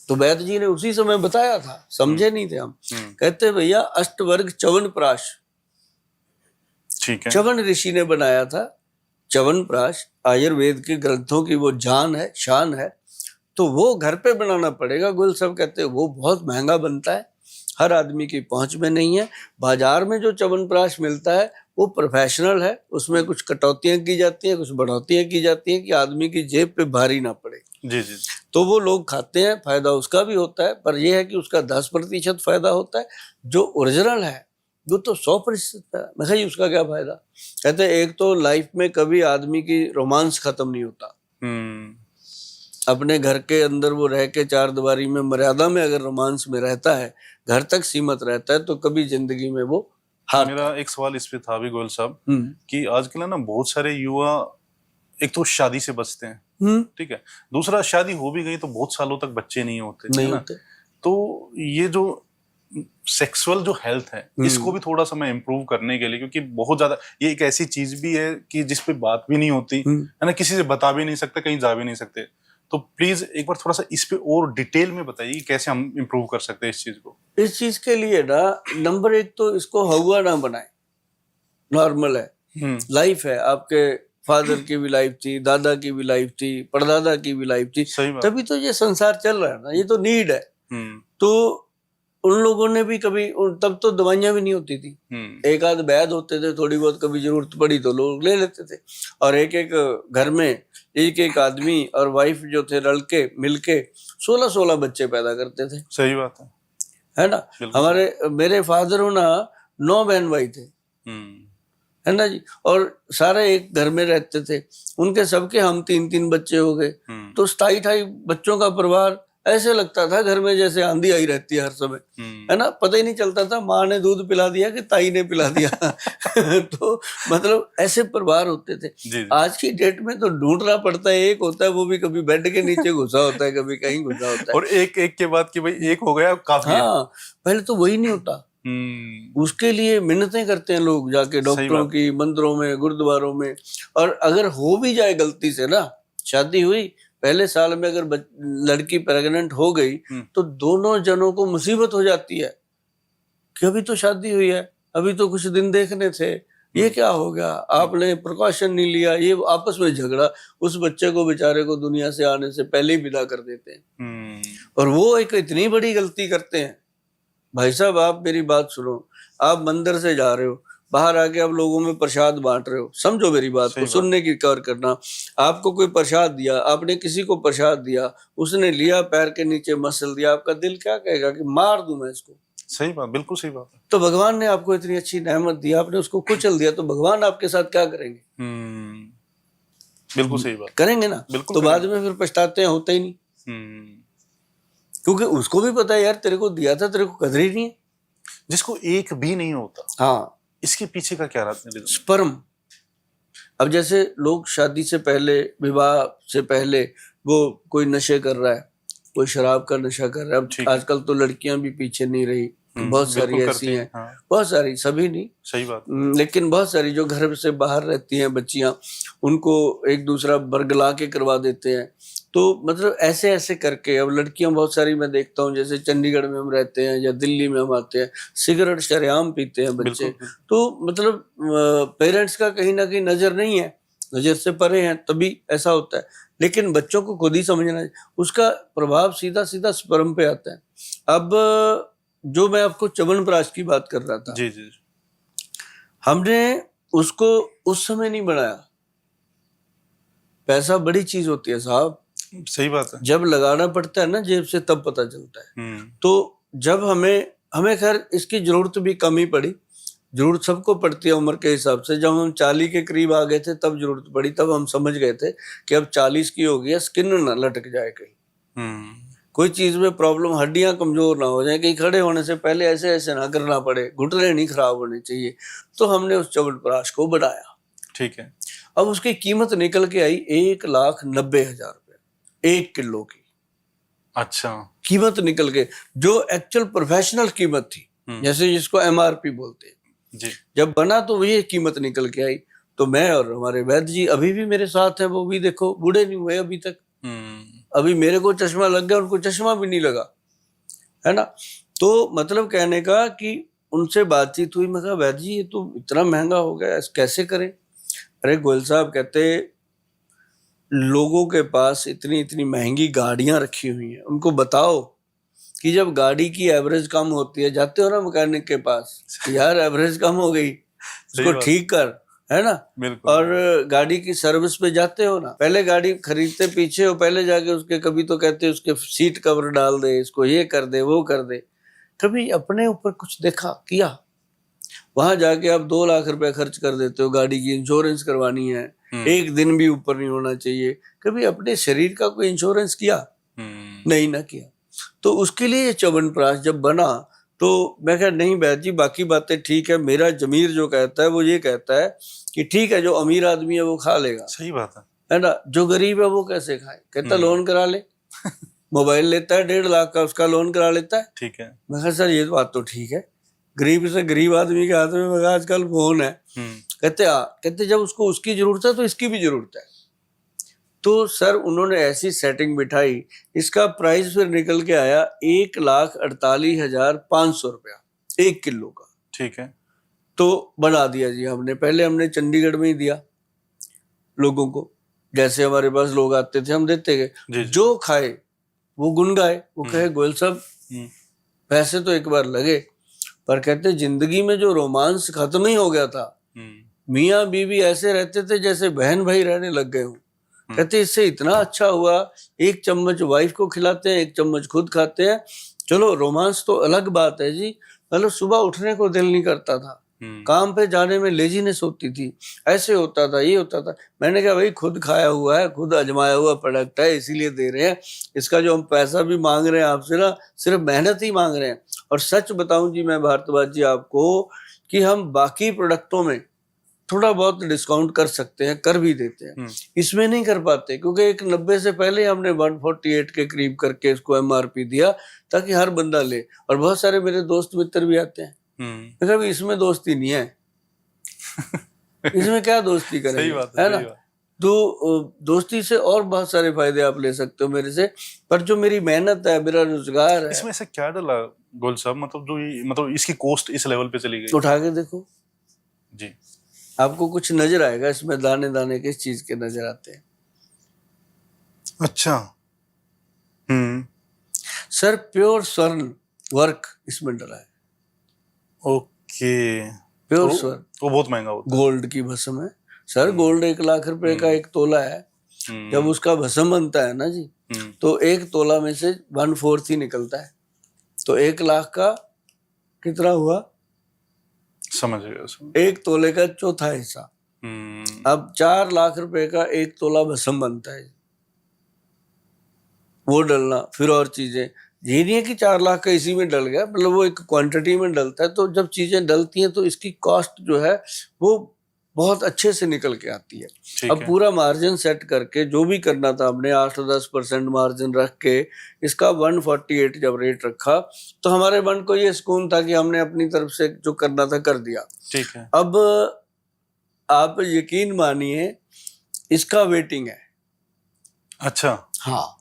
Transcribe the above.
तो वैद जी ने उसी समय बताया था, समझे नहीं थे हम। कहते भैया अष्टवर्ग च्यवनप्राश, ठीक है, च्यवन ऋषि ने बनाया था। च्यवनप्राश आयुर्वेद के ग्रंथों की वो जान है, शान है। तो वो घर पे बनाना पड़ेगा। गुल सब कहते हैं वो बहुत महंगा बनता है, हर आदमी की पहुंच में नहीं है। बाजार में जो च्यवनप्राश मिलता है वो प्रोफेशनल है, उसमें कुछ कटौतियां की जाती हैं, कुछ बढ़ोतियां की जाती हैं कि आदमी की जेब पे भारी ना पड़े। जी जी। तो वो लोग खाते हैं, फायदा उसका भी होता है, पर यह है कि उसका 10% फायदा होता है। जो ओरिजिनल है वो तो 100% है। मैं सही, उसका क्या फायदा। कहते हैं एक तो लाइफ में कभी आदमी की रोमांस खत्म नहीं होता। अपने घर के अंदर वो रह के चार दीवारी में मर्यादा में अगर रोमांस में रहता है, घर तक सीमित रहता है, तो कभी जिंदगी में वो हार। मेरा एक सवाल इस पे था भी गोयल साहब कि आजकल है ना बहुत सारे युवा एक तो शादी से बचते हैं, ठीक है, दूसरा शादी हो भी गई तो बहुत सालों तक बच्चे नहीं होते, नहीं है ना? होते। तो ये जो सेक्सुअल जो हेल्थ है इसको भी थोड़ा सा मैं इम्प्रूव करने के लिए, क्योंकि बहुत ज्यादा ये एक ऐसी चीज भी है कि जिस पे बात भी नहीं होती है ना, किसी से बता भी नहीं सकते, कहीं जा भी नहीं सकते। तो प्लीज एक बार थोड़ा सा इस पे और डिटेल में बताइए कि कैसे हम इम्प्रूव कर सकते हैं इस चीज को। इस चीज के लिए ना नंबर एक तो इसको हवा ना बनाए, नॉर्मल है, लाइफ है। आपके फादर की भी लाइफ थी, दादा की भी लाइफ थी, परदादा की भी लाइफ थी, तभी तो ये संसार चल रहा है ना, ये तो नीड है। तो उन लोगों ने भी कभी, तब तो दवाइयां भी नहीं होती थी, एक आध वैद होते थे, थोड़ी बहुत कभी जरूरत पड़ी तो लोग ले लेते थे। और एक एक घर में एक एक आदमी और वाइफ जो थे लड़के मिलके 16-16 बच्चे पैदा करते थे। सही बात है ना। हमारे मेरे फादर हो ना 9 बहन भाई थे, है ना जी, और सारे एक घर में रहते थे। उनके सबके हम 3-3 बच्चे हो गए, तो 27-28 बच्चों का परिवार। ऐसे लगता था घर में जैसे आंधी आई रहती है हर समय, है ना। पता ही नहीं चलता था माँ ने दूध पिला दिया कि ताई ने पिला दिया। तो मतलब ऐसे परिवार होते थे। आज की डेट में तो ढूंढना पड़ता है, एक होता है वो भी कभी बेड के नीचे घुसा होता है, कभी कहीं घुसा होता है, और एक एक के बाद कि भाई एक हो गया काफी है। हाँ, पहले तो वही नहीं होता। उसके लिए मिन्नतें करते हैं लोग जाके डॉक्टरों की, मंदिरों में, गुरुद्वारों में। और अगर हो भी जाए गलती से ना, शादी हुई पहले साल में अगर लड़की प्रेग्नेंट हो गई तो दोनों जनों को मुसीबत हो जाती है कि अभी तो शादी हुई है, अभी तो कुछ दिन देखने थे, ये क्या हो गया, आपने प्रिकॉशन नहीं लिया। ये आपस में झगड़ा, उस बच्चे को बेचारे को दुनिया से आने से पहले ही विदा कर देते हैं। और वो एक इतनी बड़ी गलती करते हैं। भाई साहब आप मेरी बात सुनो, आप मंदिर से जा रहे हो, बाहर आके आप लोगों में प्रसाद बांट रहे हो, समझो मेरी बात को, सुनने की कर करना। आपको कोई प्रसाद दिया, आपने किसी को प्रसाद दिया, उसने लिया, पैर के नीचे मसल दिया, आपका दिल क्या कहेगा कि मार दूं मैं इसको। सही बात, बिल्कुल सही बात। तो भगवान ने आपको इतनी अच्छी नेमत दी, आपने उसको कुचल दिया, तो भगवान आपके साथ क्या करेंगे। बिल्कुल सही बात करेंगे ना। तो बाद में फिर पछताते हैं, होता ही नहीं, क्योंकि उसको भी पता है यार तेरे को दिया था, तेरे को कदर ही नहीं है। जिसको एक भी नहीं होता, हाँ, इसके पीछे का क्या रहता है? स्पर्म। अब जैसे लोग शादी से पहले, विवाह से पहले वो कोई नशे कर रहा है, कोई शराब का नशा कर रहा है। अब आजकल तो लड़कियां भी पीछे नहीं रही, बहुत सारी ऐसी हैं, हाँ। बहुत सारी, सभी नहीं, सही बात, लेकिन बहुत सारी जो घर से बाहर रहती हैं बच्चियां, उनको एक दूसरा बरगला के करवा देते हैं। तो मतलब ऐसे ऐसे करके अब लड़कियां बहुत सारी मैं देखता हूँ, जैसे चंडीगढ़ में हम रहते हैं या दिल्ली में हम आते हैं, सिगरेट शरेआम पीते हैं बच्चे। तो मतलब पेरेंट्स का कहीं ना कहीं नजर नहीं है, नजर से परे हैं, तभी ऐसा होता है। लेकिन बच्चों को खुद ही समझना है, उसका प्रभाव सीधा सीधा स्पर्म पे आता है। अब जो मैं आपको च्यवनप्राश की बात कर रहा था, जी जी, हमने उसको उस समय नहीं बनाया। पैसा बड़ी चीज होती है साहब, सही बात है, जब लगाना पड़ता है ना जेब से तब पता चलता है। तो जब हमें खैर इसकी जरूरत भी कम ही पड़ी, जरूरत सबको पड़ती है उम्र के हिसाब से। जब हम 40 के करीब आ गए थे तब जरूरत पड़ी, तब हम समझ गए थे कि अब 40 की हो गई, स्किन ना लटक जाए कहीं, कोई चीज में प्रॉब्लम, हड्डियां कमजोर ना हो जाए, कहीं खड़े होने से पहले ऐसे ऐसे ना करना पड़े, घुटने नहीं खराब होने चाहिए। तो हमने उस च्यवनप्राश को बनाया। ठीक है। अब उसकी कीमत निकल के आई 1,90,000 रुपए 1 किलो की। अच्छा, कीमत निकल के, जो एक्चुअल प्रोफेशनल कीमत थी, जैसे जिसको MRP बोलते हैं जी। जब बना तो ये कीमत निकल के आई। तो मैं और हमारे वैद्य जी अभी भी मेरे साथ हैं, वो भी देखो बूढ़े नहीं हुए अभी तक, अभी मेरे को चश्मा लग गया, उनको चश्मा भी नहीं लगा, है ना। तो मतलब कहने का कि उनसे बातचीत हुई, मैं कहा वैद्य जी ये तो इतना महंगा हो गया, कैसे करें। अरे गोयल साहब कहते लोगों के पास इतनी इतनी महंगी गाड़ियां रखी हुई हैं, उनको बताओ कि जब गाड़ी की एवरेज कम होती है, जाते हो ना मैकेनिक के पास, यार एवरेज कम हो गई, इसको ठीक कर, है ना। और गाड़ी की सर्विस पे जाते हो ना, पहले गाड़ी खरीदते पीछे हो, पहले जाके उसके कभी तो कहते उसके सीट कवर डाल दे, इसको ये कर दे वो कर दे। कभी अपने ऊपर कुछ देखा किया? वहां जाके आप 2 लाख रुपए खर्च कर देते हो, गाड़ी की इंश्योरेंस करवानी है, एक दिन भी ऊपर नहीं होना चाहिए। कभी अपने शरीर का कोई इंश्योरेंस किया? नहीं ना किया। तो उसके लिए ये च्यवनप्राश जब बना तो मैं कहा नहीं वैद्य जी बाकी बातें ठीक है, मेरा जमीर जो कहता है वो ये कहता है कि ठीक है जो अमीर आदमी है वो खा लेगा, सही बात है ना, जो गरीब है वो कैसे खाए। कहता लोन करा ले, मोबाइल लेता है 1.5 लाख का, उसका लोन करा लेता है। ठीक है। मैं कहा सर ये बात तो ठीक है, गरीब से गरीब आदमी के हाथ में आजकल फोन है। कहते जब उसको उसकी जरूरत है तो इसकी भी जरूरत है। तो सर उन्होंने ऐसी सेटिंग बिठाई, इसका प्राइस फिर निकल के आया 1,48,500 रुपया 1 किलो का। ठीक है। तो बना दिया जी हमने, पहले हमने चंडीगढ़ में ही दिया लोगों को, जैसे हमारे पास लोग आते थे हम देते गए, जो खाए वो गुन गाए, वो कहे गोयल साहब पैसे तो एक बार लगे, पर कहते जिंदगी में जो रोमांस खत्म ही हो गया था, मियाँ बीवी ऐसे रहते थे जैसे बहन भाई रहने लग गए हूँ। कहते इससे इतना अच्छा हुआ, 1 चम्मच वाइफ को खिलाते हैं, 1 चम्मच खुद खाते हैं, चलो रोमांस तो अलग बात है जी, मतलब सुबह उठने को दिल नहीं करता था, काम पे जाने में लेजीनेस होती थी, ऐसे होता था ये होता था। मैंने कहा भाई खुद खाया हुआ है, खुद आजमाया हुआ प्रोडक्ट है, इसीलिए दे रहे हैं, इसका जो हम पैसा भी मांग रहे हैं आपसे ना सिर्फ मेहनत ही मांग रहे हैं। और सच बताऊं जी मैं भारद्वाज जी आपको कि हम बाकी प्रोडक्टों में थोड़ा बहुत डिस्काउंट कर सकते हैं, कर भी देते हैं, इसमें नहीं कर पाते क्योंकि 190 से पहले हमने 148 के करीब करके इसको MRP दिया ताकि हर बंदा ले। और बहुत सारे मेरे दोस्त मित्र भी आते हैं, कभी इसमें दोस्ती नहीं है इसमें क्या दोस्ती करेंगे, सही बात है ना। तो दोस्ती से और बहुत सारे फायदे आप ले सकते हो मेरे से, पर जो मेरी मेहनत है, मेरा रोजगार है, इसमें से क्या डाला गोयल साहब, मतलब जो मतलब इसकी कॉस्ट इस लेवल पे चली गई? उठा के देखो जी, आपको कुछ नजर आएगा इसमें, दाने दाने किस चीज के नजर आते हैं। अच्छा। सर प्योर स्वर्ण वर्क इसमें डला है। ओके। प्योर स्वर्ण, वो बहुत महंगा होता है। गोल्ड की भस्म है सर, गोल्ड 1 लाख रुपए का 1 तोला है। जब उसका भस्म बनता है ना जी, तो 1 तोला में से 1/4 ही निकलता है, तो 1 लाख का कितना हुआ, समझ गया। 1 तोले का चौथा हिस्सा। अब 4 लाख रुपए का 1 तोला भस्म बनता है, वो डलना, फिर और चीजें, ये नहीं है कि 4 लाख का इसी में डल गया, मतलब वो एक क्वांटिटी में डलता है। तो जब चीजें डलती हैं तो इसकी कॉस्ट जो है वो बहुत अच्छे से निकल के आती है। अब पूरा मार्जिन सेट करके जो भी करना था हमने 8-10% मार्जिन रख के इसका 148 जब रेट रखा, तो हमारे मन को ये सुकून था कि हमने अपनी तरफ से जो करना था कर दिया। ठीक है। अब आप यकीन मानिए इसका वेटिंग है। अच्छा। हाँ,